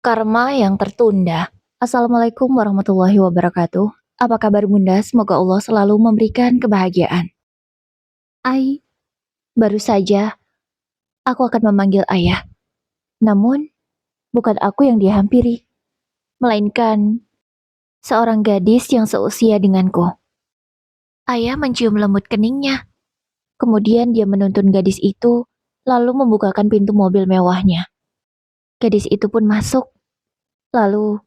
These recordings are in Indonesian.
Karma yang tertunda. Assalamualaikum warahmatullahi wabarakatuh. Apa kabar Bunda? Semoga Allah selalu memberikan kebahagiaan. Baru saja aku akan memanggil ayah. Namun, bukan aku yang dia hampiri, melainkan seorang gadis yang seusia denganku. Ayah mencium lembut keningnya. Kemudian dia menuntun gadis itu, lalu membukakan pintu mobil mewahnya. Gadis itu pun masuk. Lalu,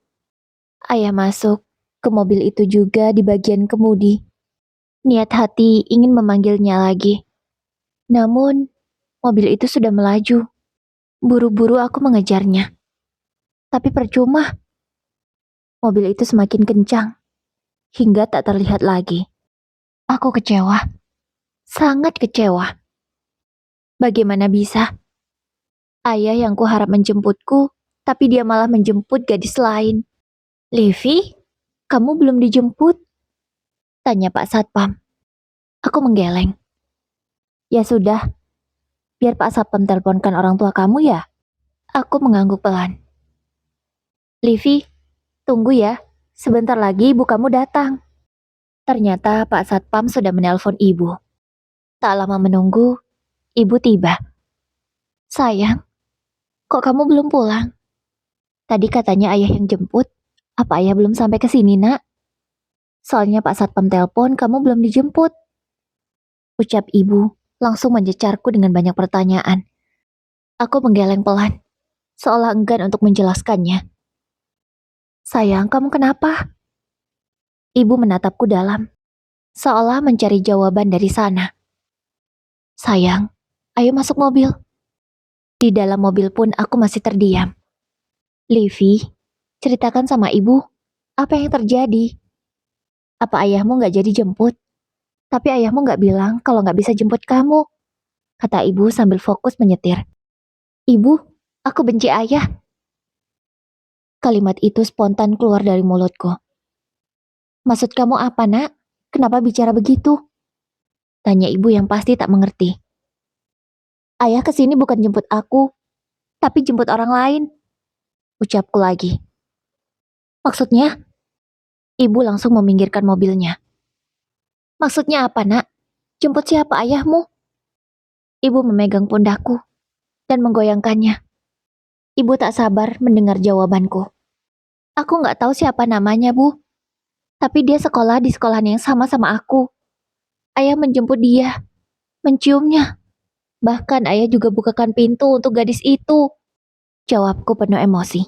ayah masuk ke mobil itu juga di bagian kemudi. Niat hati ingin memanggilnya lagi. Namun, mobil itu sudah melaju. Buru-buru aku mengejarnya. Tapi percuma. Mobil itu semakin kencang, hingga tak terlihat lagi. Aku kecewa. Sangat kecewa. Bagaimana bisa? Ayah yang kuharap menjemputku, tapi dia malah menjemput gadis lain. Livi, kamu belum dijemput? Tanya Pak Satpam. Aku menggeleng. Ya sudah, biar Pak Satpam teleponkan orang tua kamu ya. Aku mengangguk pelan. Livi, tunggu ya, sebentar lagi ibu kamu datang. Ternyata Pak Satpam sudah menelpon ibu. Tak lama menunggu, ibu tiba. Sayang, kok kamu belum pulang? Tadi katanya ayah yang jemput. Apa ayah belum sampai ke sini, nak? Soalnya Pak Satpam telepon kamu belum dijemput. Ucap ibu, langsung menjecarku dengan banyak pertanyaan. Aku menggeleng pelan, seolah enggan untuk menjelaskannya. Sayang, kamu kenapa? Ibu menatapku dalam, seolah mencari jawaban dari sana. Sayang, ayo masuk mobil. Di dalam mobil pun aku masih terdiam. Livi, ceritakan sama ibu, apa yang terjadi? Apa ayahmu gak jadi jemput? Tapi ayahmu gak bilang kalau gak bisa jemput kamu, kata ibu sambil fokus menyetir. Ibu, aku benci ayah. Kalimat itu spontan keluar dari mulutku. Maksud kamu apa, nak? Kenapa bicara begitu? Tanya ibu yang pasti tak mengerti. Ayah kesini bukan jemput aku, tapi jemput orang lain. Ucapku lagi. Maksudnya? Ibu langsung meminggirkan mobilnya. Maksudnya apa, nak? Jemput siapa ayahmu? Ibu memegang pundakku dan menggoyangkannya. Ibu tak sabar mendengar jawabanku. Aku nggak tahu siapa namanya, Bu. Tapi dia sekolah di sekolahan yang sama aku. Ayah menjemput dia, menciumnya. Bahkan ayah juga bukakan pintu untuk gadis itu. Jawabku penuh emosi.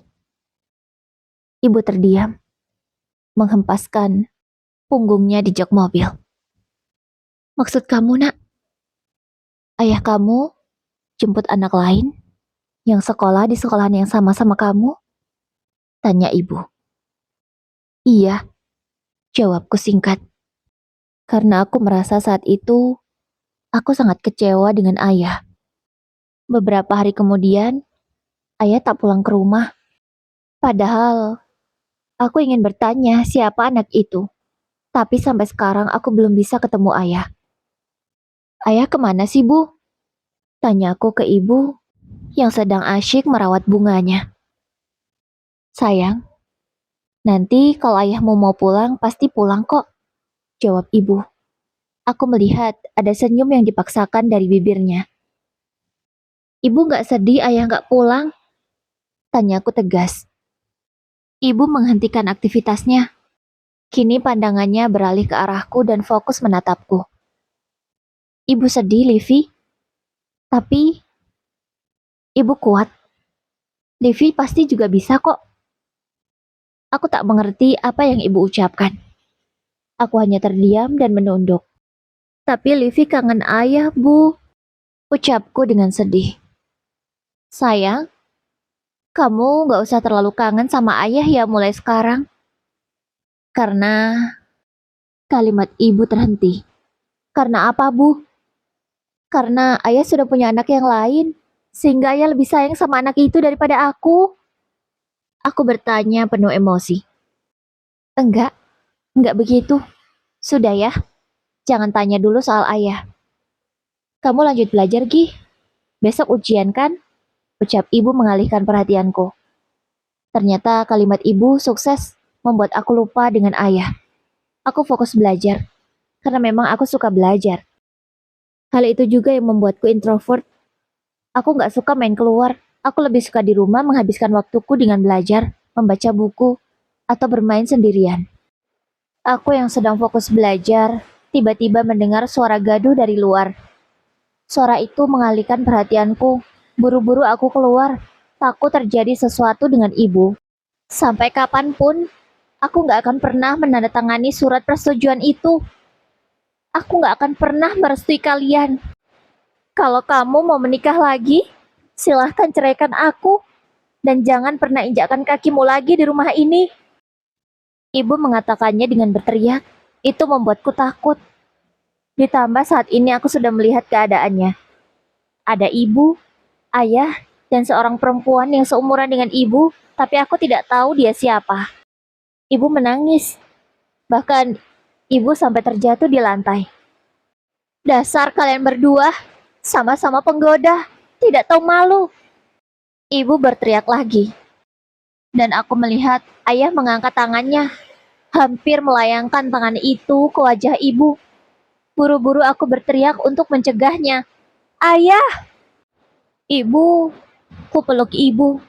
Ibu terdiam, menghempaskan punggungnya di jok mobil. Maksud kamu, nak? Ayah kamu jemput anak lain yang sekolah di sekolahan yang sama kamu? Tanya ibu. Iya, jawabku singkat. Karena aku merasa saat itu, aku sangat kecewa dengan ayah. Beberapa hari kemudian, ayah tak pulang ke rumah. Padahal, aku ingin bertanya siapa anak itu. Tapi sampai sekarang aku belum bisa ketemu ayah. Ayah kemana sih, Bu? Tanyaku ke ibu yang sedang asyik merawat bunganya. Sayang, nanti kalau ayahmu mau pulang, pasti pulang kok. Jawab ibu. Aku melihat ada senyum yang dipaksakan dari bibirnya. Ibu gak sedih ayah gak pulang? Tanyaku tegas. Ibu menghentikan aktivitasnya. Kini pandangannya beralih ke arahku dan fokus menatapku. Ibu sedih, Livi. Tapi, ibu kuat. Livi pasti juga bisa kok. Aku tak mengerti apa yang ibu ucapkan. Aku hanya terdiam dan menunduk. Tapi Livi kangen ayah, Bu. Ucapku dengan sedih. Sayang, kamu gak usah terlalu kangen sama ayah ya mulai sekarang. Karena kalimat ibu terhenti. Karena apa, Bu? Karena ayah sudah punya anak yang lain, sehingga ayah lebih sayang sama anak itu daripada aku. Aku bertanya penuh emosi. Enggak begitu. Sudah ya, jangan tanya dulu soal ayah. Kamu lanjut belajar, Gi. Besok ujian kan? Ucap ibu mengalihkan perhatianku. Ternyata kalimat ibu sukses membuat aku lupa dengan ayah. Aku fokus belajar, karena memang aku suka belajar. Hal itu juga yang membuatku introvert. Aku nggak suka main keluar. Aku lebih suka di rumah menghabiskan waktuku dengan belajar, membaca buku, atau bermain sendirian. Aku yang sedang fokus belajar, tiba-tiba mendengar suara gaduh dari luar. Suara itu mengalihkan perhatianku. Buru-buru aku keluar, takut terjadi sesuatu dengan ibu. Sampai kapanpun, aku nggak akan pernah menandatangani surat persetujuan itu. Aku nggak akan pernah merestui kalian. Kalau kamu mau menikah lagi, silahkan ceraikan aku. Dan jangan pernah injakkan kakimu lagi di rumah ini. Ibu mengatakannya dengan berteriak. Itu membuatku takut. Ditambah saat ini aku sudah melihat keadaannya. Ada ibu, ayah, dan seorang perempuan yang seumuran dengan ibu, tapi aku tidak tahu dia siapa. Ibu menangis. Bahkan ibu sampai terjatuh di lantai. Dasar kalian berdua, sama-sama penggoda, tidak tahu malu. Ibu berteriak lagi. Dan aku melihat ayah mengangkat tangannya, hampir melayangkan tangan itu ke wajah ibu. Buru-buru aku berteriak untuk mencegahnya. Ayah! Ibu, ku peluk ibu.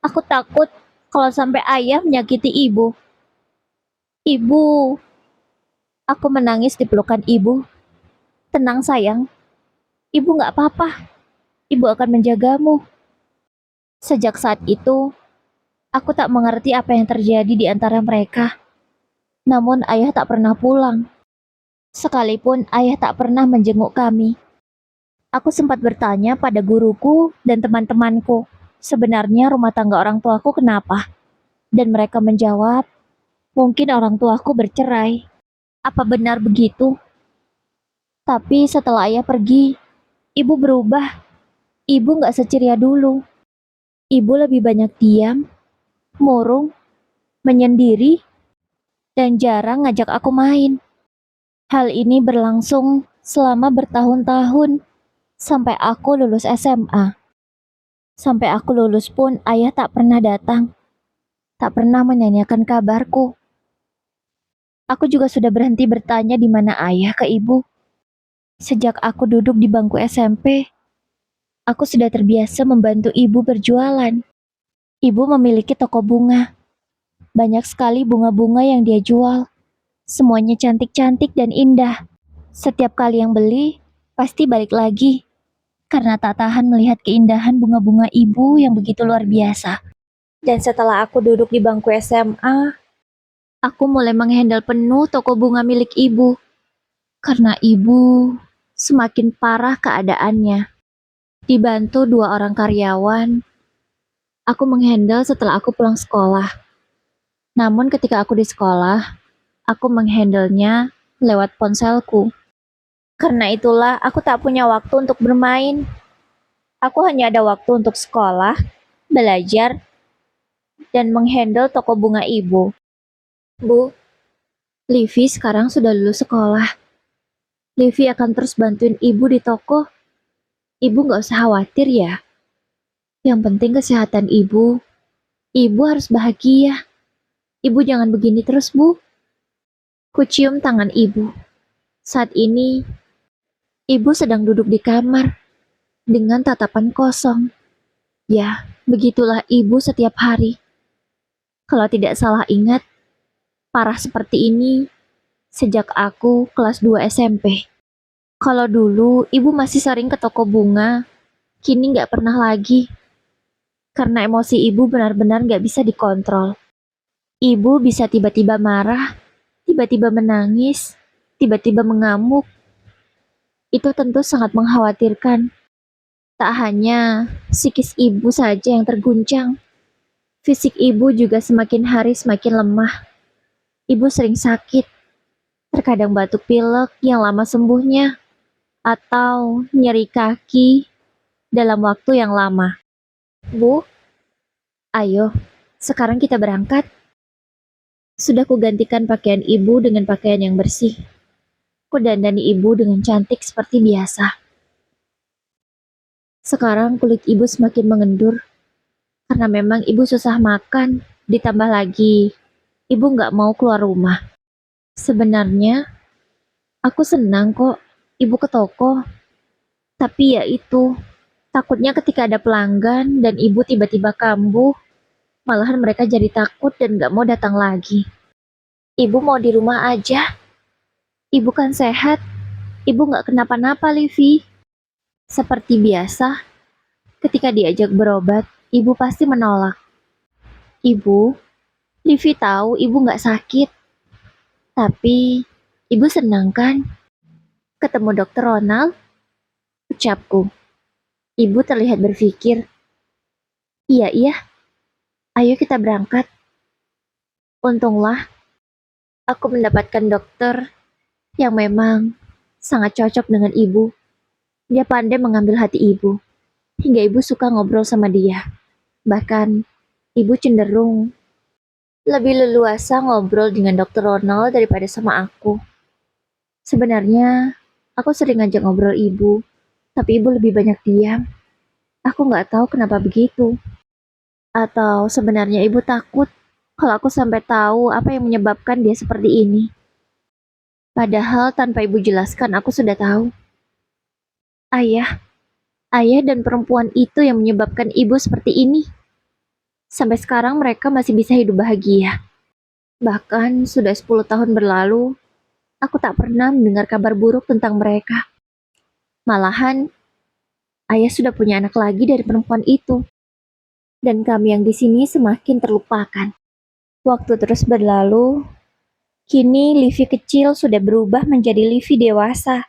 Aku takut kalau sampai ayah menyakiti ibu. Ibu, aku menangis di pelukan ibu. Tenang sayang, ibu gak apa-apa. Ibu akan menjagamu. Sejak saat itu, aku tak mengerti apa yang terjadi di antara mereka. Namun ayah tak pernah pulang. Sekalipun ayah tak pernah menjenguk kami. Aku sempat bertanya pada guruku dan teman-temanku, sebenarnya rumah tangga orang tuaku kenapa? Dan mereka menjawab, mungkin orang tuaku bercerai. Apa benar begitu? Tapi setelah ayah pergi, ibu berubah. Ibu gak seceria dulu. Ibu lebih banyak diam, murung, menyendiri, dan jarang ngajak aku main. Hal ini berlangsung selama bertahun-tahun, sampai aku lulus SMA. Sampai aku lulus pun ayah tak pernah datang, tak pernah menanyakan kabarku. Aku juga sudah berhenti bertanya di mana ayah ke ibu. Sejak aku duduk di bangku SMP, aku sudah terbiasa membantu ibu berjualan. Ibu memiliki toko bunga. Banyak sekali bunga-bunga yang dia jual. Semuanya cantik-cantik dan indah. Setiap kali yang beli, pasti balik lagi. Karena tak tahan melihat keindahan bunga-bunga ibu yang begitu luar biasa. Dan setelah aku duduk di bangku SMA, aku mulai menghandle penuh toko bunga milik ibu. Karena ibu semakin parah keadaannya. Dibantu 2 orang karyawan, aku menghandle setelah aku pulang sekolah. Namun ketika aku di sekolah, aku menghandlenya lewat ponselku. Karena itulah aku tak punya waktu untuk bermain. Aku hanya ada waktu untuk sekolah, belajar, dan menghandle toko bunga ibu. Bu, Livi sekarang sudah lulus sekolah. Livi akan terus bantuin ibu di toko. Ibu gak usah khawatir ya. Yang penting kesehatan ibu. Ibu harus bahagia. Ibu jangan begini terus, Bu. Kucium tangan ibu. Saat ini, ibu sedang duduk di kamar dengan tatapan kosong. Ya, begitulah ibu setiap hari. Kalau tidak salah ingat, parah seperti ini sejak aku kelas 2 SMP. Kalau dulu ibu masih sering ke toko bunga, kini nggak pernah lagi. Karena emosi ibu benar-benar nggak bisa dikontrol. Ibu bisa tiba-tiba marah, tiba-tiba menangis, tiba-tiba mengamuk. Itu tentu sangat mengkhawatirkan. Tak hanya psikis ibu saja yang terguncang, fisik ibu juga semakin hari semakin lemah. Ibu sering sakit, terkadang batuk pilek yang lama sembuhnya, atau nyeri kaki dalam waktu yang lama. Bu, ayo, sekarang kita berangkat. Sudah kugantikan pakaian ibu dengan pakaian yang bersih. Kudandani ibu dengan cantik seperti biasa. Sekarang kulit ibu semakin mengendur. Karena memang ibu susah makan, ditambah lagi ibu nggak mau keluar rumah. Sebenarnya aku senang kok ibu ke toko, tapi ya itu, takutnya ketika ada pelanggan dan ibu tiba-tiba kambuh, malahan mereka jadi takut dan nggak mau datang lagi. Ibu mau di rumah aja, ibu kan sehat, ibu nggak kenapa-napa, Livi. Seperti biasa, ketika diajak berobat, ibu pasti menolak. Ibu, Livi tahu ibu nggak sakit, tapi ibu senang kan ketemu dokter Ronald? Ucapku. Ibu terlihat berpikir, iya iya, ayo kita berangkat. Untunglah aku mendapatkan dokter yang memang sangat cocok dengan ibu. Dia pandai mengambil hati ibu, hingga ibu suka ngobrol sama dia. Bahkan, ibu cenderung lebih leluasa ngobrol dengan dokter Ronald daripada sama aku. Sebenarnya, aku sering ngajak ngobrol ibu, tapi ibu lebih banyak diam. Aku nggak tahu kenapa begitu. Atau sebenarnya ibu takut kalau aku sampai tahu apa yang menyebabkan dia seperti ini. Padahal tanpa ibu jelaskan aku sudah tahu. Ayah, ayah dan perempuan itu yang menyebabkan ibu seperti ini. Sampai sekarang mereka masih bisa hidup bahagia. Bahkan sudah 10 tahun berlalu, aku tak pernah mendengar kabar buruk tentang mereka. Malahan, ayah sudah punya anak lagi dari perempuan itu. Dan kami yang di sini semakin terlupakan. Waktu terus berlalu, kini Livi kecil sudah berubah menjadi Livi dewasa.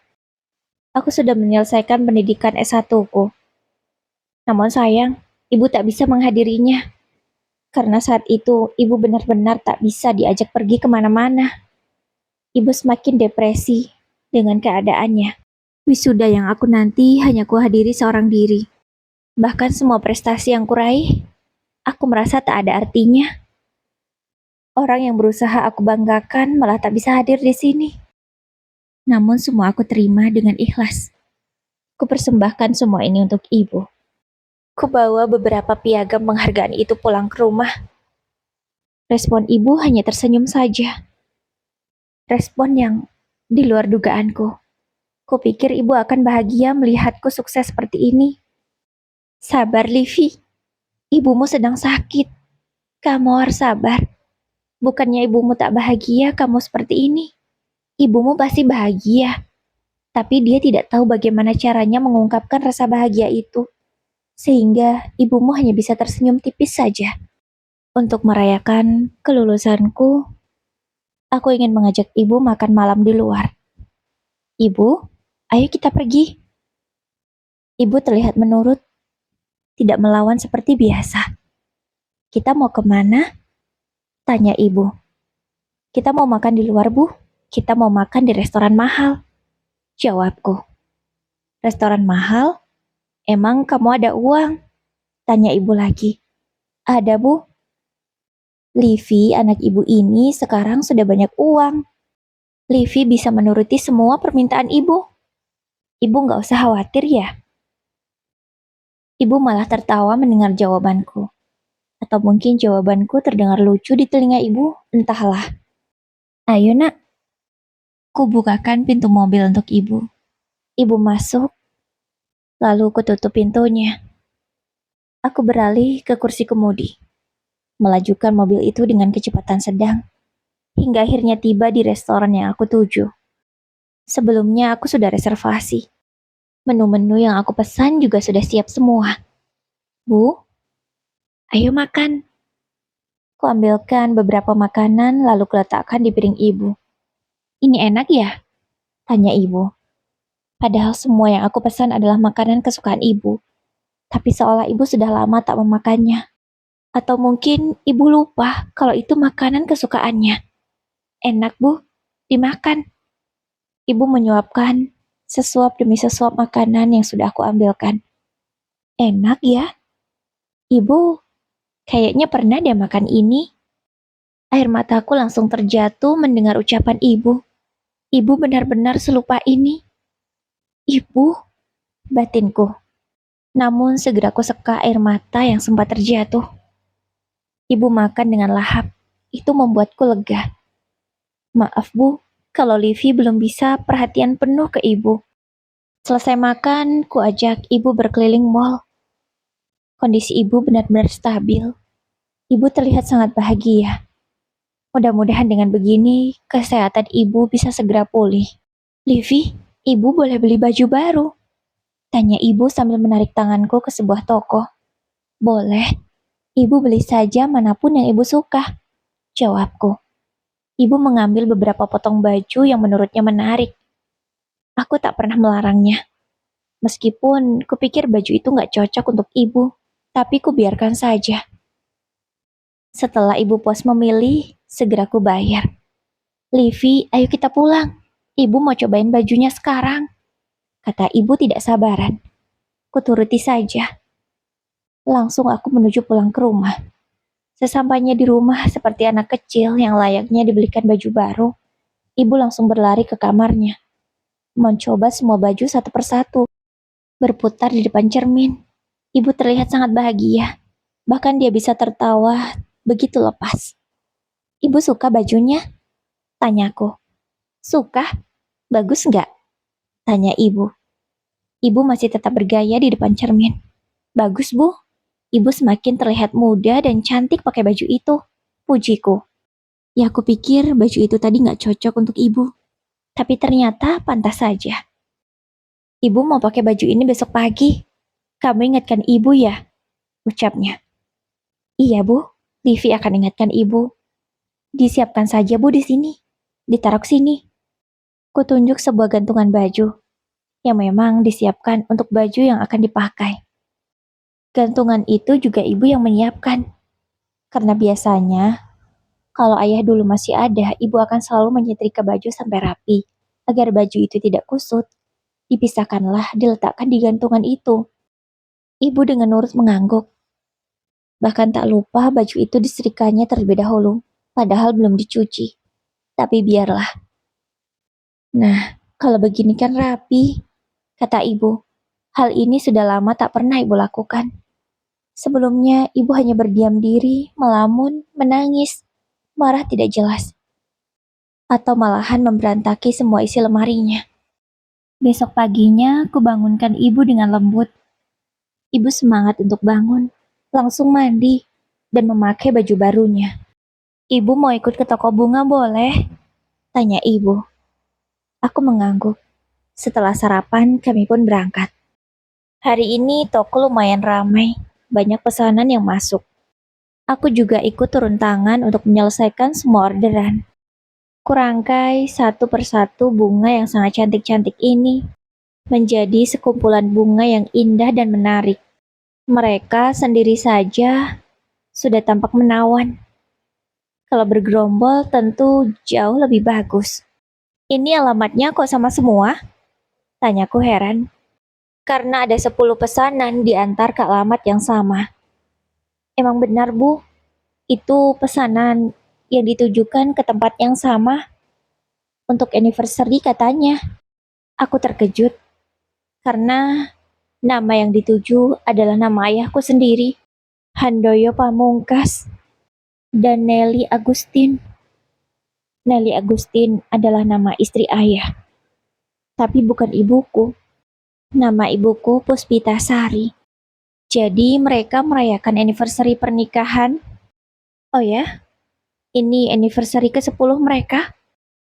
Aku sudah menyelesaikan pendidikan S1-ku. Namun sayang, ibu tak bisa menghadirinya. Karena saat itu, ibu benar-benar tak bisa diajak pergi kemana-mana. Ibu semakin depresi dengan keadaannya. Wisuda yang aku nanti hanya kuhadiri seorang diri. Bahkan semua prestasi yang kuraih, aku merasa tak ada artinya. Orang yang berusaha aku banggakan malah tak bisa hadir di sini. Namun semua aku terima dengan ikhlas. Kupersembahkan semua ini untuk ibu. Kubawa beberapa piagam penghargaan itu pulang ke rumah. Respon ibu hanya tersenyum saja. Respon yang di luar dugaanku. Kupikir ibu akan bahagia melihatku sukses seperti ini. Sabar, Livi. Ibumu sedang sakit. Kamu harus sabar. Bukannya ibumu tak bahagia kamu seperti ini. Ibumu pasti bahagia. Tapi dia tidak tahu bagaimana caranya mengungkapkan rasa bahagia itu. Sehingga ibumu hanya bisa tersenyum tipis saja. Untuk merayakan kelulusanku, aku ingin mengajak ibu makan malam di luar. Ibu, ayo kita pergi. Ibu terlihat menurut, tidak melawan seperti biasa. Kita mau kemana? Tanya ibu. Kita mau makan di luar, Bu. Kita mau makan di restoran mahal. Jawabku. Restoran mahal? Emang kamu ada uang? Tanya ibu lagi. Ada, Bu. Livi, anak ibu ini sekarang sudah banyak uang. Livi bisa menuruti semua permintaan ibu. Ibu nggak usah khawatir ya. Ibu malah tertawa mendengar jawabanku. Atau mungkin jawabanku terdengar lucu di telinga ibu, entahlah. Ayo nak. Kubukakan pintu mobil untuk ibu. Ibu masuk, lalu kututup pintunya. Aku beralih ke kursi kemudi. Melajukan mobil itu dengan kecepatan sedang. Hingga akhirnya tiba di restoran yang aku tuju. Sebelumnya aku sudah reservasi. Menu-menu yang aku pesan juga sudah siap semua. Bu, ayo makan. Kuambilkan beberapa makanan lalu kuletakkan di piring ibu. Ini enak ya? Tanya ibu. Padahal semua yang aku pesan adalah makanan kesukaan ibu. Tapi seolah ibu sudah lama tak memakannya. Atau mungkin ibu lupa kalau itu makanan kesukaannya. Enak bu, dimakan. Ibu menyuapkan sesuap demi sesuap makanan yang sudah aku ambilkan. Enak ya? Ibu, kayaknya pernah deh makan ini. Air mataku langsung terjatuh mendengar ucapan ibu. Ibu benar-benar selupa ini. Ibu, batinku. Namun segera ku seka air mata yang sempat terjatuh. Ibu makan dengan lahap. Itu membuatku lega. Maaf Bu, kalau Livi belum bisa perhatian penuh ke ibu. Selesai makan, ku ajak ibu berkeliling mall. Kondisi ibu benar-benar stabil. Ibu terlihat sangat bahagia. Mudah-mudahan dengan begini, kesehatan ibu bisa segera pulih. Livi, ibu boleh beli baju baru? Tanya ibu sambil menarik tanganku ke sebuah toko. Boleh, ibu beli saja manapun yang ibu suka. Jawabku. Ibu mengambil beberapa potong baju yang menurutnya menarik. Aku tak pernah melarangnya. Meskipun kupikir baju itu gak cocok untuk ibu, tapi kubiarkan saja. Setelah ibu puas memilih, segera ku bayar. Livi, ayo kita pulang. Ibu mau cobain bajunya sekarang. Kata ibu tidak sabaran. Kuturuti saja. Langsung aku menuju pulang ke rumah. Sesampainya di rumah seperti anak kecil yang layaknya dibelikan baju baru, ibu langsung berlari ke kamarnya. Mencoba semua baju satu persatu. Berputar di depan cermin. Ibu terlihat sangat bahagia. Bahkan dia bisa tertawa begitu lepas. Ibu suka bajunya? Tanyaku. Suka? Bagus nggak? Tanya ibu. Ibu masih tetap bergaya di depan cermin. Bagus, Bu. Ibu semakin terlihat muda dan cantik pakai baju itu. Pujiku. Ya aku pikir baju itu tadi nggak cocok untuk ibu. Tapi ternyata pantas saja. Ibu mau pakai baju ini besok pagi. Kamu ingatkan ibu ya? Ucapnya. Iya, Bu. Livi akan ingatkan ibu. Disiapkan saja, Bu, di sini. Ditaruh sini. Kutunjuk sebuah gantungan baju yang memang disiapkan untuk baju yang akan dipakai. Gantungan itu juga ibu yang menyiapkan. Karena biasanya, kalau ayah dulu masih ada, ibu akan selalu menyetrika baju sampai rapi. Agar baju itu tidak kusut, dipisahkanlah diletakkan di gantungan itu. Ibu dengan nurut mengangguk. Bahkan tak lupa baju itu disetrikanya terlebih dahulu, padahal belum dicuci. Tapi biarlah. Nah, kalau begini kan rapi, kata ibu. Hal ini sudah lama tak pernah ibu lakukan. Sebelumnya, ibu hanya berdiam diri, melamun, menangis, marah tidak jelas, atau malahan memberantaki semua isi lemarinya. Besok paginya, kubangunkan ibu dengan lembut. Ibu semangat untuk bangun, langsung mandi, dan memakai baju barunya. Ibu mau ikut ke toko bunga boleh? Tanya ibu. Aku mengangguk. Setelah sarapan, kami pun berangkat. Hari ini toko lumayan ramai, banyak pesanan yang masuk. Aku juga ikut turun tangan untuk menyelesaikan semua orderan. Kurangkai satu persatu bunga yang sangat cantik-cantik ini menjadi sekumpulan bunga yang indah dan menarik. Mereka sendiri saja sudah tampak menawan. Kalau bergerombol tentu jauh lebih bagus. Ini alamatnya kok sama semua? Tanyaku heran. Karena ada 10 pesanan di antar ke alamat yang sama. Emang benar, Bu? Itu pesanan yang ditujukan ke tempat yang sama untuk anniversary katanya. Aku terkejut karena nama yang dituju adalah nama ayahku sendiri, Handoyo Pamungkas dan Nelly Agustin. Nelly Agustin adalah nama istri ayah, tapi bukan ibuku. Nama ibuku Puspita Sari. Jadi mereka merayakan anniversary pernikahan. Oh ya, ini anniversary ke-10 mereka.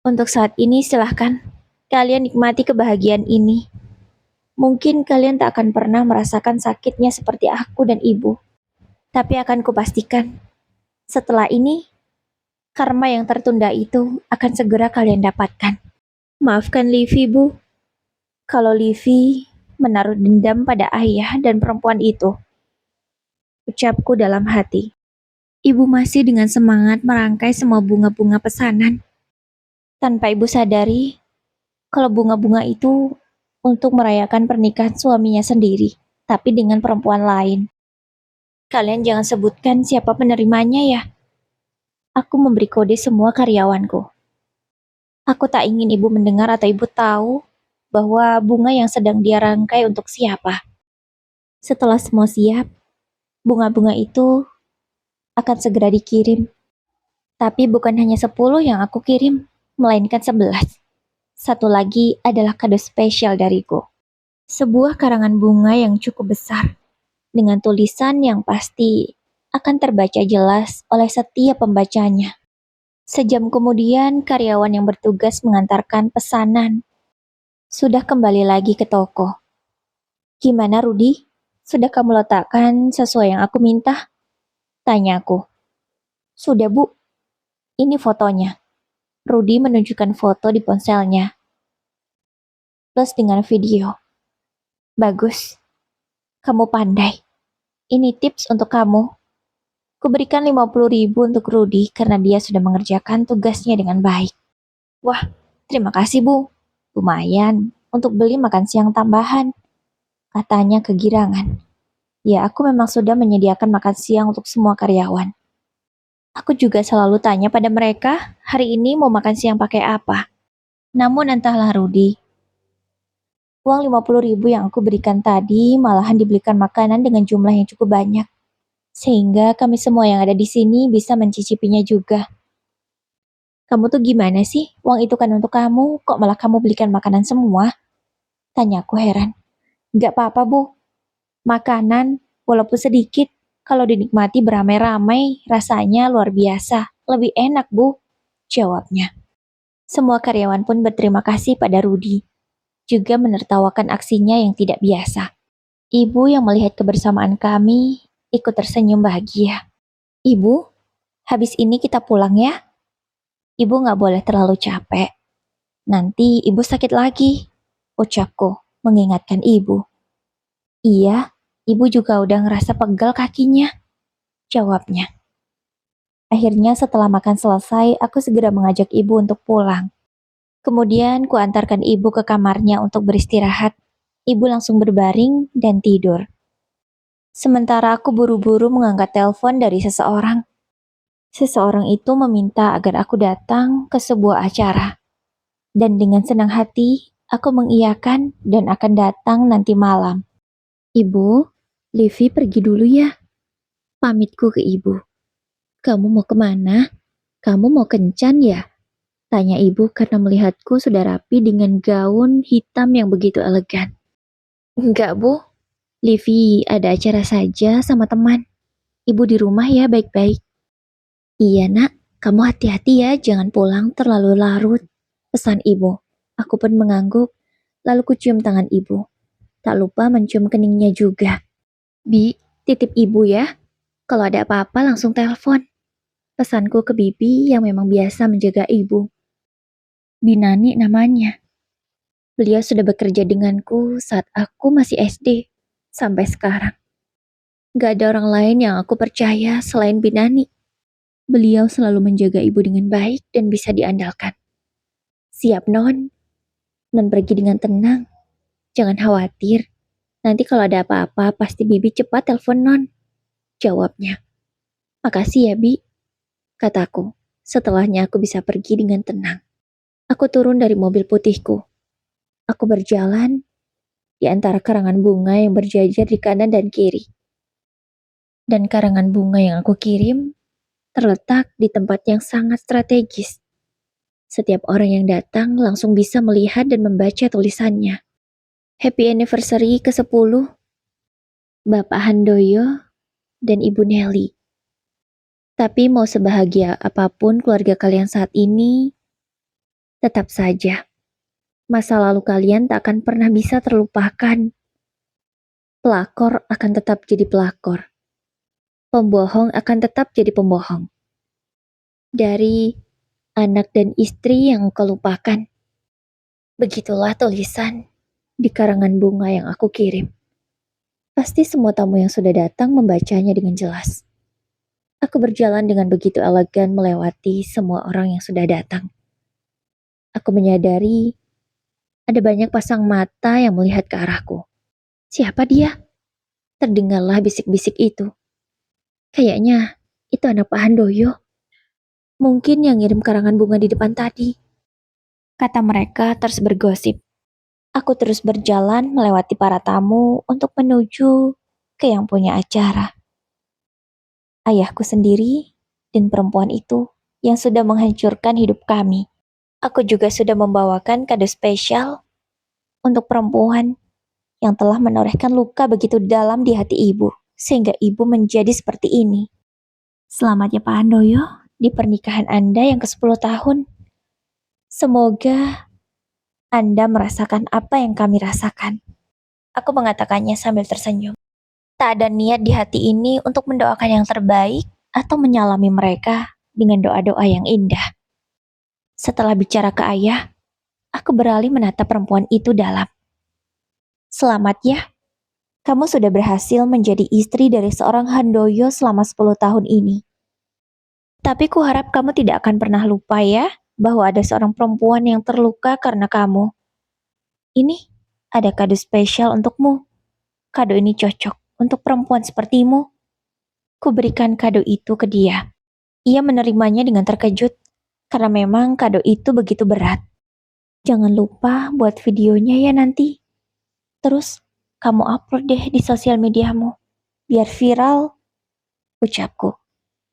Untuk saat ini silahkan kalian nikmati kebahagiaan ini. Mungkin kalian tak akan pernah merasakan sakitnya seperti aku dan ibu. Tapi akan kupastikan, setelah ini, karma yang tertunda itu akan segera kalian dapatkan. Maafkan Livi, Bu. Kalau Livi menaruh dendam pada ayah dan perempuan itu. Ucapku dalam hati. Ibu masih dengan semangat merangkai semua bunga-bunga pesanan. Tanpa ibu sadari, kalau bunga-bunga itu untuk merayakan pernikahan suaminya sendiri, tapi dengan perempuan lain. Kalian jangan sebutkan siapa penerimanya ya. Aku memberi kode semua karyawanku. Aku tak ingin ibu mendengar atau ibu tahu bahwa bunga yang sedang dia rangkai untuk siapa. Setelah semua siap, bunga-bunga itu akan segera dikirim. Tapi bukan hanya 10 yang aku kirim, melainkan 11. Satu lagi adalah kado spesial dariku. Sebuah karangan bunga yang cukup besar, dengan tulisan yang pasti akan terbaca jelas oleh setiap pembacanya. Sejam kemudian, karyawan yang bertugas mengantarkan pesanan sudah kembali lagi ke toko. Gimana Rudi? Sudah kamu letakkan sesuai yang aku minta? Tanyaku. Sudah bu, ini fotonya. Rudi menunjukkan foto di ponselnya, plus dengan video. Bagus, kamu pandai. Ini tips untuk kamu. Kuberikan 50.000 untuk Rudi karena dia sudah mengerjakan tugasnya dengan baik. Wah, terima kasih bu. Lumayan untuk beli makan siang tambahan, katanya kegirangan. Ya, aku memang sudah menyediakan makan siang untuk semua karyawan. Aku juga selalu tanya pada mereka, hari ini mau makan siang pakai apa. Namun entahlah Rudi, uang 50.000 yang aku berikan tadi malahan dibelikan makanan dengan jumlah yang cukup banyak. Sehingga kami semua yang ada di sini bisa mencicipinya juga. Kamu tuh gimana sih? Uang itu kan untuk kamu, kok malah kamu belikan makanan semua? Tanyaku heran. Gak apa-apa bu, makanan walaupun sedikit, kalau dinikmati beramai-ramai rasanya luar biasa. Lebih enak bu, jawabnya. Semua karyawan pun berterima kasih pada Rudi, juga menertawakan aksinya yang tidak biasa. Ibu yang melihat kebersamaan kami ikut tersenyum bahagia. Ibu, habis ini kita pulang ya? Ibu gak boleh terlalu capek. Nanti ibu sakit lagi, ucapku mengingatkan ibu. Iya, ibu juga udah ngerasa pegal kakinya, jawabnya. Akhirnya setelah makan selesai, aku segera mengajak ibu untuk pulang. Kemudian kuantarkan ibu ke kamarnya untuk beristirahat. Ibu langsung berbaring dan tidur. Sementara aku buru-buru mengangkat telepon dari seseorang. Seseorang itu meminta agar aku datang ke sebuah acara. Dan dengan senang hati, aku mengiyakan dan akan datang nanti malam. Ibu, Livi pergi dulu ya. Pamitku ke ibu. Kamu mau kemana? Kamu mau kencan ya? Tanya ibu karena melihatku sudah rapi dengan gaun hitam yang begitu elegan. Enggak bu, Livi ada acara saja sama teman. Ibu di rumah ya baik-baik. Iya nak, kamu hati-hati ya jangan pulang terlalu larut. Pesan ibu. Aku pun mengangguk, lalu kucium tangan ibu. Tak lupa mencium keningnya juga. Bi, titip ibu ya. Kalau ada apa-apa langsung telepon. Pesanku ke bibi yang memang biasa menjaga ibu. Binani namanya. Beliau sudah bekerja denganku saat aku masih SD. Sampai sekarang. Gak ada orang lain yang aku percaya selain Binani. Beliau selalu menjaga ibu dengan baik dan bisa diandalkan. Siap non. Non pergi dengan tenang. Jangan khawatir. Nanti kalau ada apa-apa pasti bibi cepat telepon non. Jawabnya. Makasih ya bi. Kataku. Setelahnya aku bisa pergi dengan tenang. Aku turun dari mobil putihku. Aku berjalan di antara karangan bunga yang berjajar di kanan dan kiri. Dan karangan bunga yang aku kirim terletak di tempat yang sangat strategis. Setiap orang yang datang langsung bisa melihat dan membaca tulisannya. Happy Anniversary ke-10, Bapak Handoyo dan Ibu Nelly. Tapi mau sebahagia apapun keluarga kalian saat ini, tetap saja, masa lalu kalian tak akan pernah bisa terlupakan. Pelakor akan tetap jadi pelakor. Pembohong akan tetap jadi pembohong. Dari anak dan istri yang kau lupakan. Begitulah tulisan di karangan bunga yang aku kirim. Pasti semua tamu yang sudah datang membacanya dengan jelas. Aku berjalan dengan begitu elegan melewati semua orang yang sudah datang. Aku menyadari ada banyak pasang mata yang melihat ke arahku. Siapa dia? Terdengarlah bisik-bisik itu. Kayaknya itu anak Pak Handoyo. Mungkin yang ngirim karangan bunga di depan tadi. Kata mereka terus bergosip. Aku terus berjalan melewati para tamu untuk menuju ke yang punya acara. Ayahku sendiri dan perempuan itu yang sudah menghancurkan hidup kami. Aku juga sudah membawakan kado spesial untuk perempuan yang telah menorehkan luka begitu dalam di hati ibu, sehingga ibu menjadi seperti ini. Selamat ya Pak Handoyo, di pernikahan Anda yang ke-10 tahun. Semoga Anda merasakan apa yang kami rasakan. Aku mengatakannya sambil tersenyum. Tak ada niat di hati ini untuk mendoakan yang terbaik atau menyalami mereka dengan doa-doa yang indah. Setelah bicara ke ayah, aku beralih menatap perempuan itu dalam. Selamat ya, kamu sudah berhasil menjadi istri dari seorang Handoyo selama 10 tahun ini. Tapi kuharap kamu tidak akan pernah lupa ya, bahwa ada seorang perempuan yang terluka karena kamu. Ini, ada kado spesial untukmu. Kado ini cocok untuk perempuan sepertimu. Kuberikan kado itu ke dia. Ia menerimanya dengan terkejut, karena memang kado itu begitu berat. Jangan lupa buat videonya ya nanti. Terus, kamu upload deh di sosial mediamu. Biar viral, ucapku.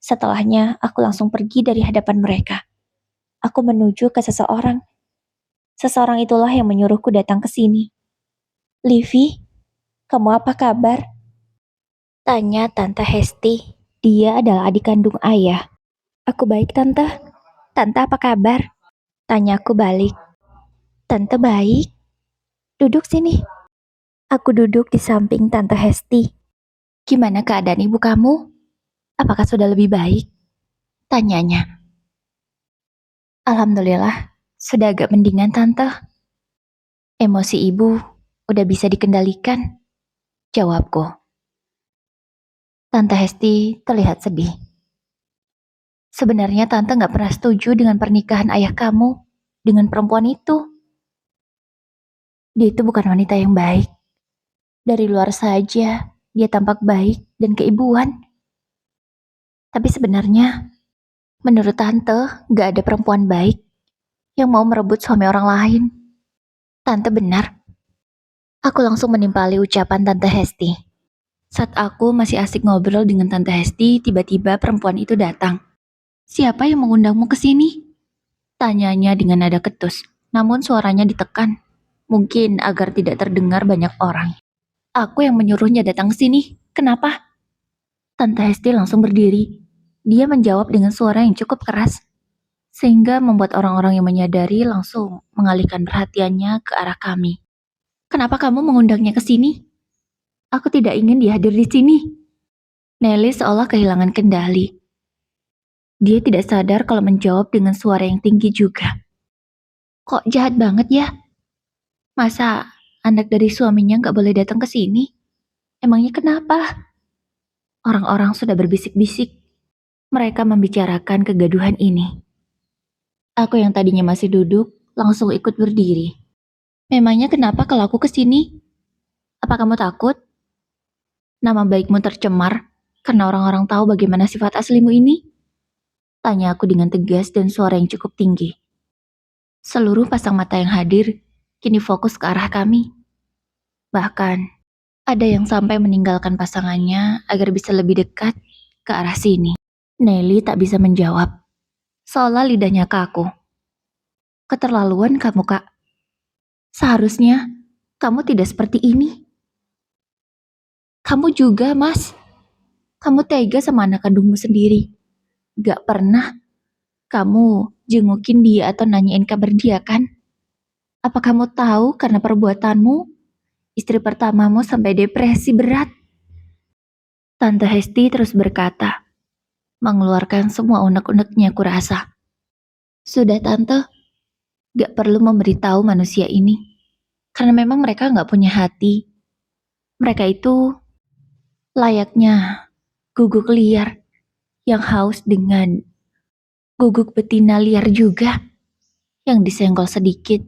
Setelahnya, aku langsung pergi dari hadapan mereka. Aku menuju ke seseorang. Seseorang itulah yang menyuruhku datang ke sini. Livi, kamu apa kabar? Tanya Tante Hesti. Dia adalah adik kandung ayah. Aku baik, Tante. Tante apa kabar? Tanya aku balik. Tante baik. Duduk sini. Aku duduk di samping Tante Hesti. Gimana keadaan ibu kamu? Apakah sudah lebih baik? Tanyanya. Alhamdulillah, sudah agak mendingan, Tante. Emosi ibu udah bisa dikendalikan. Jawabku. Tante Hesti terlihat sedih. Sebenarnya Tante gak pernah setuju dengan pernikahan ayah kamu dengan perempuan itu. Dia itu bukan wanita yang baik. Dari luar saja, dia tampak baik dan keibuan. Tapi sebenarnya, menurut Tante, gak ada perempuan baik yang mau merebut suami orang lain. Tante benar. Aku langsung menimpali ucapan Tante Hesti. Saat aku masih asik ngobrol dengan Tante Hesti, tiba-tiba perempuan itu datang. Siapa yang mengundangmu ke sini? Tanyanya dengan nada ketus, namun suaranya ditekan. Mungkin agar tidak terdengar banyak orang. Aku yang menyuruhnya datang ke sini. Kenapa? Tante Hesti langsung berdiri. Dia menjawab dengan suara yang cukup keras, sehingga membuat orang-orang yang menyadari langsung mengalihkan perhatiannya ke arah kami. Kenapa kamu mengundangnya ke sini? Aku tidak ingin dia hadir di sini. Nelly seolah kehilangan kendali. Dia tidak sadar kalau menjawab dengan suara yang tinggi juga. Kok jahat banget ya? Masa anak dari suaminya gak boleh datang ke sini? Emangnya kenapa? Orang-orang sudah berbisik-bisik. Mereka membicarakan kegaduhan ini. Aku yang tadinya masih duduk, langsung ikut berdiri. Memangnya kenapa kalau aku ke sini? Apa kamu takut? Nama baikmu tercemar karena orang-orang tahu bagaimana sifat aslimu ini? Tanya aku dengan tegas dan suara yang cukup tinggi. Seluruh pasang mata yang hadir kini fokus ke arah kami. Bahkan, ada yang sampai meninggalkan pasangannya agar bisa lebih dekat ke arah sini. Nelly tak bisa menjawab, seolah lidahnya kaku. Keterlaluan kamu, Kak. Seharusnya kamu tidak seperti ini. Kamu juga, Mas. Kamu tega sama anak kandungmu sendiri. Gak pernah kamu jengukin dia atau nanyain kabar dia kan? Apa kamu tahu karena perbuatanmu, istri pertamamu sampai depresi berat? Tante Hesti terus berkata, mengeluarkan semua unek-uneknya kurasa. Sudah Tante, gak perlu memberitahu manusia ini. Karena memang mereka gak punya hati. Mereka itu layaknya guguk liar yang haus dengan guguk betina liar juga, yang disenggol sedikit,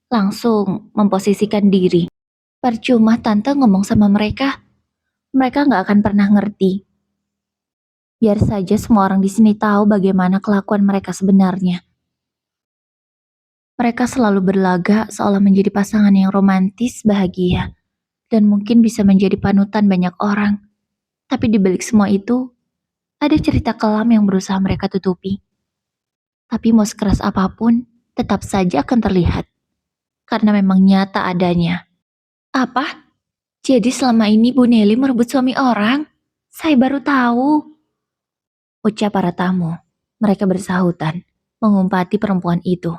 langsung memposisikan diri. Percuma Tante ngomong sama mereka gak akan pernah ngerti. Biar saja semua orang di sini tahu bagaimana kelakuan mereka sebenarnya. Mereka selalu berlagak seolah menjadi pasangan yang romantis bahagia. dan mungkin bisa menjadi panutan banyak orang. Tapi di balik semua itu, ada cerita kelam yang berusaha mereka tutupi. Tapi mau sekeras apapun, tetap saja akan terlihat. Karena memang nyata adanya. Apa? Jadi selama ini Bu Nelly merebut suami orang? Saya baru tahu. Ucap para tamu. Mereka bersahutan, mengumpati perempuan itu.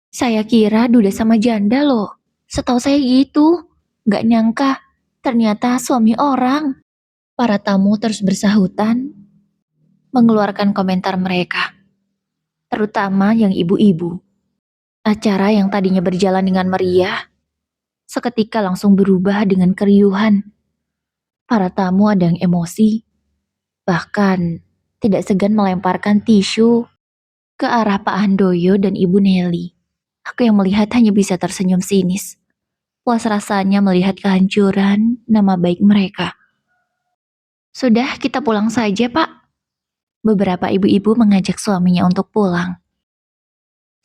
Saya kira duda sama janda loh. Setahu saya gitu. Gak nyangka, ternyata suami orang. Para tamu terus bersahutan, mengeluarkan komentar mereka. Terutama yang ibu-ibu. Acara yang tadinya berjalan dengan meriah, seketika langsung berubah dengan keriuhan. Para tamu ada yang emosi, bahkan tidak segan melemparkan tisu ke arah Pak Handoyo dan Ibu Nelly. Aku yang melihat hanya bisa tersenyum sinis. Puas rasanya melihat kehancuran nama baik mereka. Sudah, kita pulang saja, Pak. Beberapa ibu-ibu mengajak suaminya untuk pulang.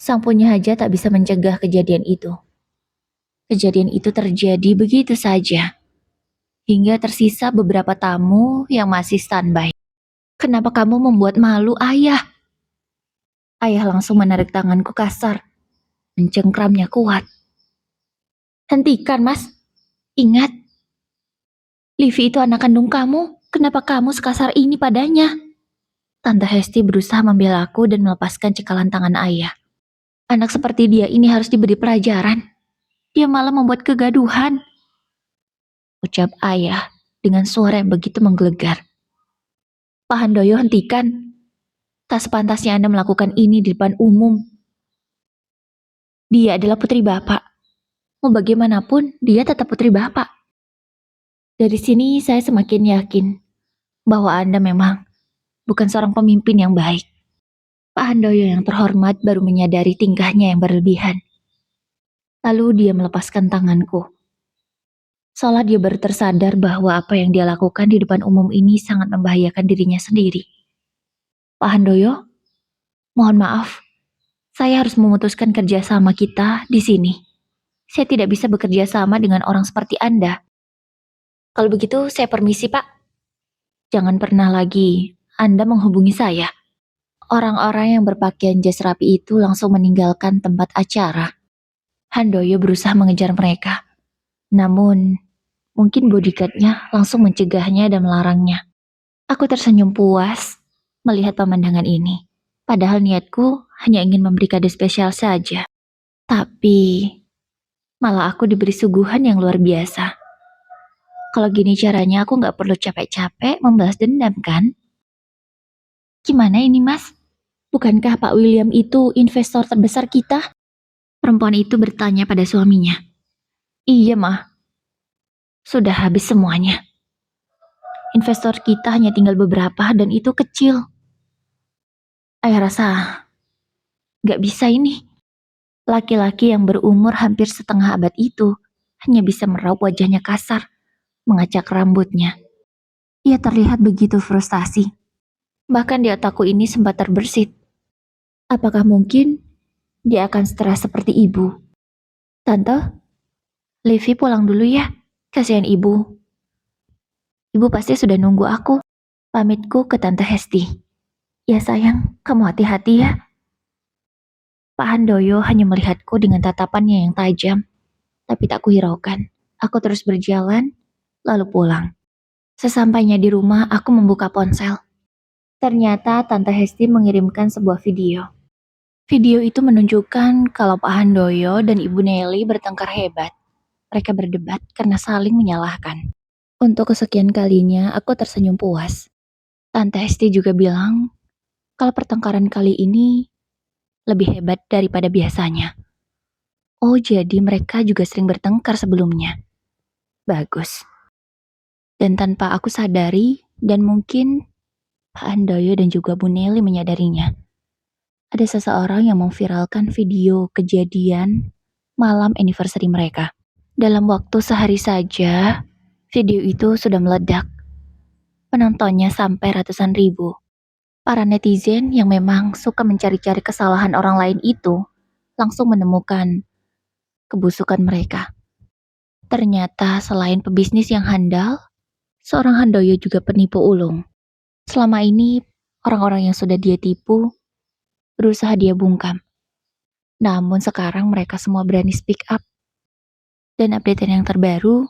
Sang penyahaja tak bisa mencegah kejadian itu. Kejadian itu terjadi begitu saja. Hingga tersisa beberapa tamu yang masih standby. Kenapa kamu membuat malu, Ayah? Ayah langsung menarik tanganku kasar. Mencengkramnya kuat. Hentikan, Mas. Ingat, Livi itu anak kandung kamu. Kenapa kamu sekasar ini padanya? Tante Hesti berusaha membela aku dan melepaskan cekalan tangan ayah. Anak seperti dia ini harus diberi pelajaran. Dia malah membuat kegaduhan. Ucap ayah dengan suara yang begitu menggelegar. Pak Handoyo, hentikan. Tak sepantasnya Anda melakukan ini di depan umum. Dia adalah putri Bapak. Mau bagaimanapun, dia tetap putri Bapak. Dari sini saya semakin yakin bahwa Anda memang bukan seorang pemimpin yang baik. Pak Handoyo yang terhormat baru menyadari tingkahnya yang berlebihan. Lalu dia melepaskan tanganku. Seolah dia baru tersadar bahwa apa yang dia lakukan di depan umum ini sangat membahayakan dirinya sendiri. Pak Handoyo, mohon maaf. Saya harus memutuskan kerjasama kita di sini. Saya tidak bisa bekerja sama dengan orang seperti Anda. Kalau begitu, saya permisi, Pak. Jangan pernah lagi Anda menghubungi saya. Orang-orang yang berpakaian jas rapi itu langsung meninggalkan tempat acara. Handoyo berusaha mengejar mereka. Namun, mungkin bodyguard-nya langsung mencegahnya dan melarangnya. Aku tersenyum puas melihat pemandangan ini. Padahal niatku hanya ingin memberi kado spesial saja. Tapi, malah aku diberi suguhan yang luar biasa. Kalau gini caranya aku gak perlu capek-capek membalas dendam kan? Gimana ini, Mas? Bukankah Pak William itu investor terbesar kita? Perempuan itu bertanya pada suaminya. Iya, Mah. Sudah habis semuanya. Investor kita hanya tinggal beberapa dan itu kecil. Ayah rasa gak bisa ini. Laki-laki yang berumur hampir setengah abad itu hanya bisa meraup wajahnya kasar, mengacak rambutnya. Ia terlihat begitu frustasi. Bahkan di otakku ini sempat terbersit. Apakah mungkin dia akan stres seperti ibu? Tante, Livi pulang dulu ya. Kasihan ibu. Ibu pasti sudah nunggu aku. Pamitku ke Tante Hesti. Ya sayang, kamu hati-hati ya. Pak Handoyo hanya melihatku dengan tatapannya yang tajam. Tapi tak kuhiraukan. Aku terus berjalan, lalu pulang. Sesampainya di rumah, aku membuka ponsel. Ternyata Tante Hesti mengirimkan sebuah video. Video itu menunjukkan kalau Pak Handoyo dan Ibu Nelly bertengkar hebat. Mereka berdebat karena saling menyalahkan. Untuk kesekian kalinya, aku tersenyum puas. Tante Hesti juga bilang kalau pertengkaran kali ini lebih hebat daripada biasanya. Oh, jadi mereka juga sering bertengkar sebelumnya. Bagus. Dan tanpa aku sadari, dan mungkin Pak Handoyo dan juga Bu Nelly menyadarinya, ada seseorang yang memviralkan video kejadian malam anniversary mereka. Dalam waktu sehari saja, video itu sudah meledak. Penontonnya sampai ratusan ribu. Para netizen yang memang suka mencari-cari kesalahan orang lain itu langsung menemukan kebusukan mereka. Ternyata selain pebisnis yang handal, seorang Handoyo juga penipu ulung. Selama ini, orang-orang yang sudah dia tipu berusaha dia bungkam. Namun sekarang mereka semua berani speak up. Dan update yang terbaru,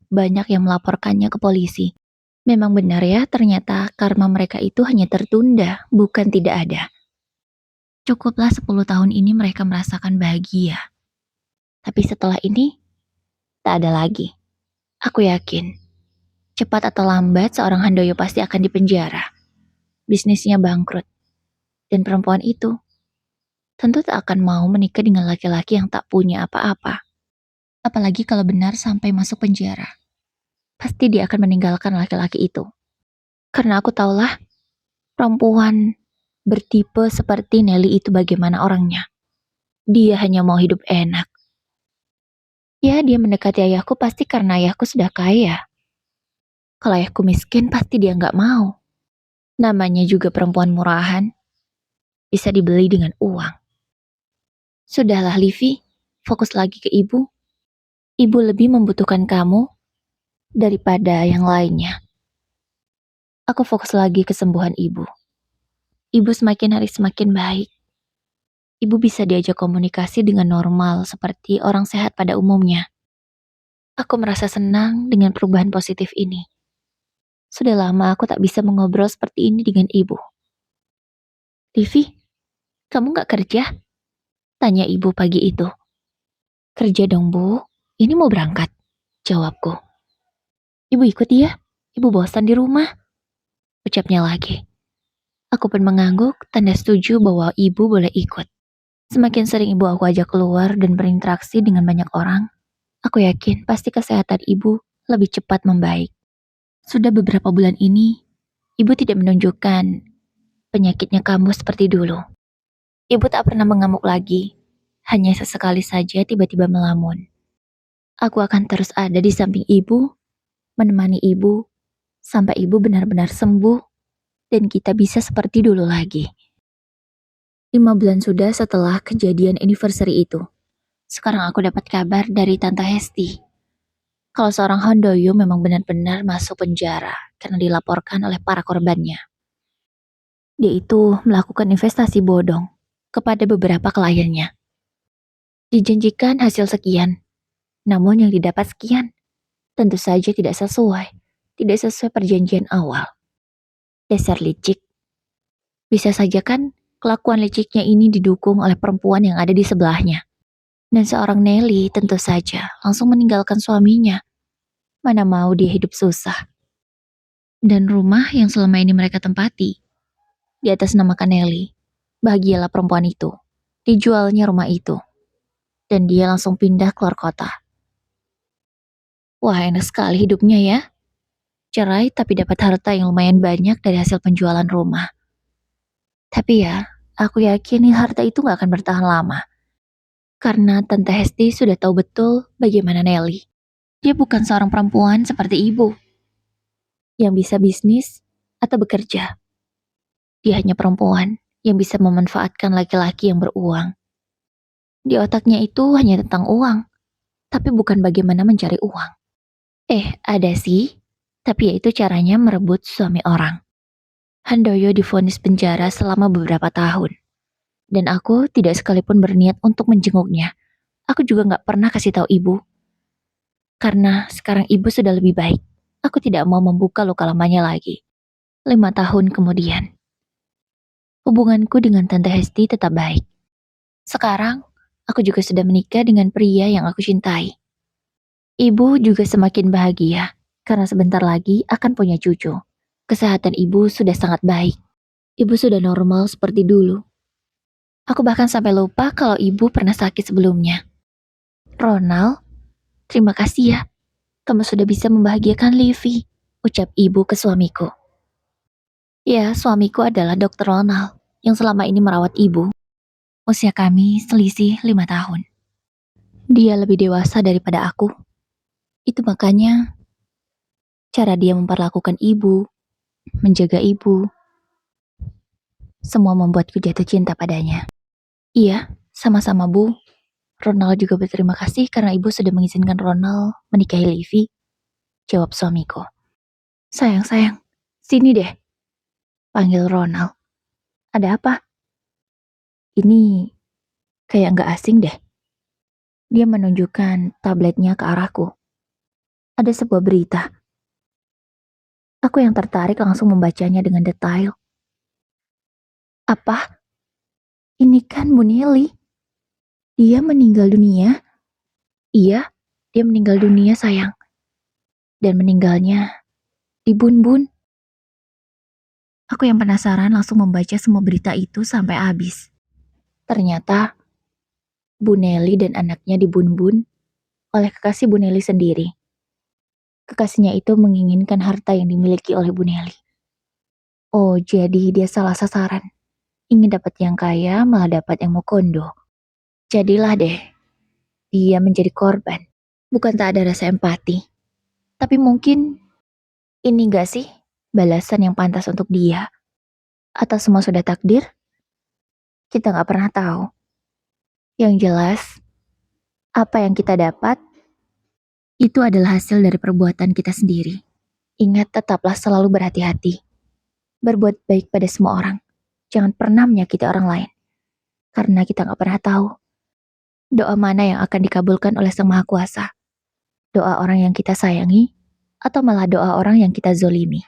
banyak yang melaporkannya ke polisi. Memang benar ya, ternyata karma mereka itu hanya tertunda, bukan tidak ada. Cukuplah 10 tahun ini mereka merasakan bahagia. Tapi setelah ini, tak ada lagi. Aku yakin, cepat atau lambat seorang Handoyo pasti akan dipenjara. Bisnisnya bangkrut. Dan perempuan itu tentu tak akan mau menikah dengan laki-laki yang tak punya apa-apa. Apalagi kalau benar sampai masuk penjara. Pasti dia akan meninggalkan laki-laki itu. Karena aku tahulah, perempuan bertipe seperti Nelly itu bagaimana orangnya. Dia hanya mau hidup enak. Ya, dia mendekati ayahku pasti karena ayahku sudah kaya. Kalau ayahku miskin, pasti dia nggak mau. Namanya juga perempuan murahan. Bisa dibeli dengan uang. Sudahlah, Livi. Fokus lagi ke ibu. Ibu lebih membutuhkan kamu daripada yang lainnya. Aku fokus lagi kesembuhan ibu. Ibu semakin hari semakin baik. Ibu bisa diajak komunikasi dengan normal seperti orang sehat pada umumnya. Aku merasa senang dengan perubahan positif ini. Sudah lama aku tak bisa mengobrol seperti ini dengan ibu. Livi, kamu gak kerja? Tanya ibu pagi itu. Kerja dong, Bu. Ini mau berangkat. Jawabku. Ibu ikut ya? Ibu bosan di rumah. Ucapnya lagi. Aku pun mengangguk, tanda setuju bahwa ibu boleh ikut. Semakin sering ibu aku ajak keluar dan berinteraksi dengan banyak orang, aku yakin pasti kesehatan ibu lebih cepat membaik. Sudah beberapa bulan ini, ibu tidak menunjukkan penyakitnya kambuh seperti dulu. Ibu tak pernah mengamuk lagi, hanya sesekali saja tiba-tiba melamun. Aku akan terus ada di samping ibu, menemani ibu, sampai ibu benar-benar sembuh, dan kita bisa seperti dulu lagi. 5 bulan sudah setelah kejadian anniversary itu. Sekarang aku dapat kabar dari Tante Hesti. Kalau seorang Handoyo memang benar-benar masuk penjara karena dilaporkan oleh para korbannya. Dia itu melakukan investasi bodong kepada beberapa kliennya. Dijanjikan hasil sekian, namun yang didapat sekian. Tentu saja tidak sesuai perjanjian awal. Dasar licik. Bisa saja kan kelakuan liciknya ini didukung oleh perempuan yang ada di sebelahnya. Dan seorang Nelly tentu saja langsung meninggalkan suaminya. Mana mau dia hidup susah. Dan rumah yang selama ini mereka tempati, di atas nama Nelly, bahagialah perempuan itu. Dijualnya rumah itu. Dan dia langsung pindah keluar kota. Wah, enak sekali hidupnya ya. Cerai tapi dapat harta yang lumayan banyak dari hasil penjualan rumah. Tapi ya, aku yakin harta itu gak akan bertahan lama. Karena Tante Hesti sudah tahu betul bagaimana Nelly. Dia bukan seorang perempuan seperti ibu. Yang bisa bisnis atau bekerja. Dia hanya perempuan yang bisa memanfaatkan laki-laki yang beruang. Di otaknya itu hanya tentang uang. Tapi bukan bagaimana mencari uang. Ada sih. Tapi yaitu caranya merebut suami orang. Handoyo divonis penjara selama beberapa tahun. Dan aku tidak sekalipun berniat untuk menjenguknya. Aku juga gak pernah kasih tahu ibu. Karena sekarang ibu sudah lebih baik. Aku tidak mau membuka luka lamanya lagi. 5 tahun kemudian. Hubunganku dengan Tante Hesti tetap baik. Sekarang, aku juga sudah menikah dengan pria yang aku cintai. Ibu juga semakin bahagia. Karena sebentar lagi akan punya cucu. Kesehatan ibu sudah sangat baik. Ibu sudah normal seperti dulu. Aku bahkan sampai lupa kalau ibu pernah sakit sebelumnya. Ronald, terima kasih ya. Kamu sudah bisa membahagiakan Livi, ucap ibu ke suamiku. Ya, suamiku adalah Dr. Ronald yang selama ini merawat ibu. Usia kami selisih 5 tahun. Dia lebih dewasa daripada aku. Itu makanya cara dia memperlakukan ibu, menjaga ibu, semua membuatku jatuh cinta padanya. Iya, sama-sama Bu. Ronald juga berterima kasih karena ibu sudah mengizinkan Ronald menikahi Livi, jawab suamiku. Sayang, sini deh, panggil Ronald. Ada apa? Ini kayak nggak asing deh. Dia menunjukkan tabletnya ke arahku. Ada sebuah berita. Aku yang tertarik langsung membacanya dengan detail. Apa? Ini kan Bu Nelly. Dia meninggal dunia? Iya, dia meninggal dunia sayang. Dan meninggalnya di Bun-Bun. Aku yang penasaran langsung membaca semua berita itu sampai habis. Ternyata Bu Nelly dan anaknya di Bun-Bun oleh kekasih Bu Nelly sendiri. Kekasihnya itu menginginkan harta yang dimiliki oleh Bu Nelly. Oh, jadi dia salah sasaran. Ingin dapat yang kaya, malah dapat yang mau kondo. Jadilah deh, dia menjadi korban. Bukan tak ada rasa empati. Tapi mungkin ini gak sih balasan yang pantas untuk dia? Atau semua sudah takdir? Kita gak pernah tahu. Yang jelas, apa yang kita dapat, itu adalah hasil dari perbuatan kita sendiri. Ingat, tetaplah selalu berhati-hati. Berbuat baik pada semua orang. Jangan pernah menyakiti orang lain. Karena kita gak pernah tahu doa mana yang akan dikabulkan oleh Sang Maha Kuasa. Doa orang yang kita sayangi, atau malah doa orang yang kita zolimi.